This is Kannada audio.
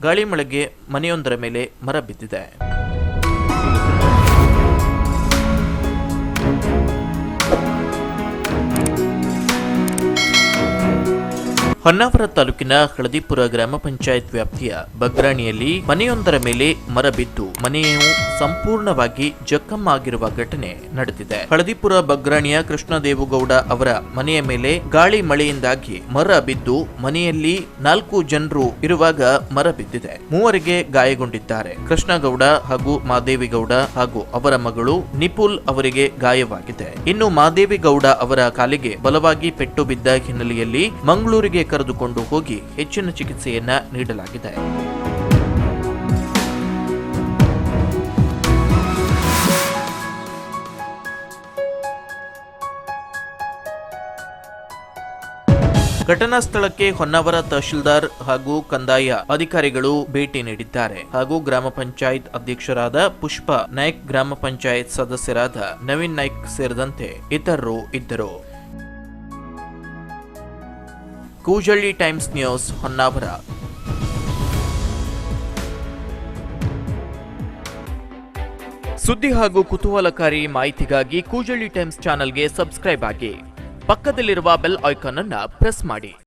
ಗಾಳಿ ಮಳೆಗೆ ಮನೆಯೊಂದರ ಮೇಲೆ ಮರ ಬಿದ್ದಿದೆ. ಹೊನ್ನಾವರ ತಾಲೂಕಿನ ಹಳದಿಪುರ ಗ್ರಾಮ ಪಂಚಾಯತ್ ವ್ಯಾಪ್ತಿಯ ಬಗ್ರಾಣಿಯಲ್ಲಿ ಮನೆಯೊಂದರ ಮೇಲೆ ಮರ ಬಿದ್ದು ಮನೆಯು ಸಂಪೂರ್ಣವಾಗಿ ಜಖಂ ಆಗಿರುವ ಘಟನೆ ನಡೆದಿದೆ. ಹಳದಿಪುರ ಬಗ್ರಾಣಿಯ ಕೃಷ್ಣದೇವಗೌಡ ಅವರ ಮನೆಯ ಮೇಲೆ ಗಾಳಿ ಮಳೆಯಿಂದಾಗಿ ಮರ ಬಿದ್ದು ಮನೆಯಲ್ಲಿ 4 ಜನರು ಇರುವಾಗ ಮರ ಬಿದ್ದಿದೆ. 3 ಗಾಯಗೊಂಡಿದ್ದಾರೆ. ಕೃಷ್ಣಗೌಡ ಹಾಗೂ ಮಾದೇವಿಗೌಡ ಹಾಗೂ ಅವರ ಮಗಳು ನಿಪುಲ್ ಅವರಿಗೆ ಗಾಯವಾಗಿದೆ. ಇನ್ನು ಮಾದೇವಿಗೌಡ ಅವರ ಕಾಲಿಗೆ ಬಲವಾಗಿ ಪೆಟ್ಟು ಬಿದ್ದ ಹಿನ್ನೆಲೆಯಲ್ಲಿ ಮಂಗಳೂರಿಗೆ ಕರೆದುಕೊಂಡು ಹೋಗಿ ಹೆಚ್ಚಿನ ಚಿಕಿತ್ಸೆಯನ್ನ ನೀಡಲಾಗಿದೆ. ಘಟನಾ ಸ್ಥಳಕ್ಕೆ ಹೊನ್ನಾವರ ತಹಶೀಲ್ದಾರ್ ಹಾಗೂ ಕಂದಾಯ ಅಧಿಕಾರಿಗಳು ಭೇಟಿ ನೀಡಿದ್ದಾರೆ ಹಾಗೂ ಗ್ರಾಮ ಪಂಚಾಯತ್ ಅಧ್ಯಕ್ಷರಾದ ಪುಷ್ಪ ನಾಯ್ಕ್, ಗ್ರಾಮ ಪಂಚಾಯತ್ ಸದಸ್ಯರಾದ ನವೀನ್ ನಾಯ್ಕ್ ಸೇರಿದಂತೆ ಇತರರು ಇದ್ದರು. Koojalli times news, Honnavar. ಸುದ್ದಿ ಹಾಗೂ ಕುತೂಹಲಕಾರಿ ಮಾಹಿತಿಗಾಗಿ ಕೂಜಳ್ಳಿ ಟೈಮ್ಸ್ ಚಾನೆಲ್ಗೆ ಸಬ್ಸ್ಕ್ರೈಬ್ ಆಗಿ. ಪಕ್ಕದಲ್ಲಿರುವ ಬೆಲ್ ಐಕಾನ್ ಅನ್ನು ಪ್ರೆಸ್ ಮಾಡಿ.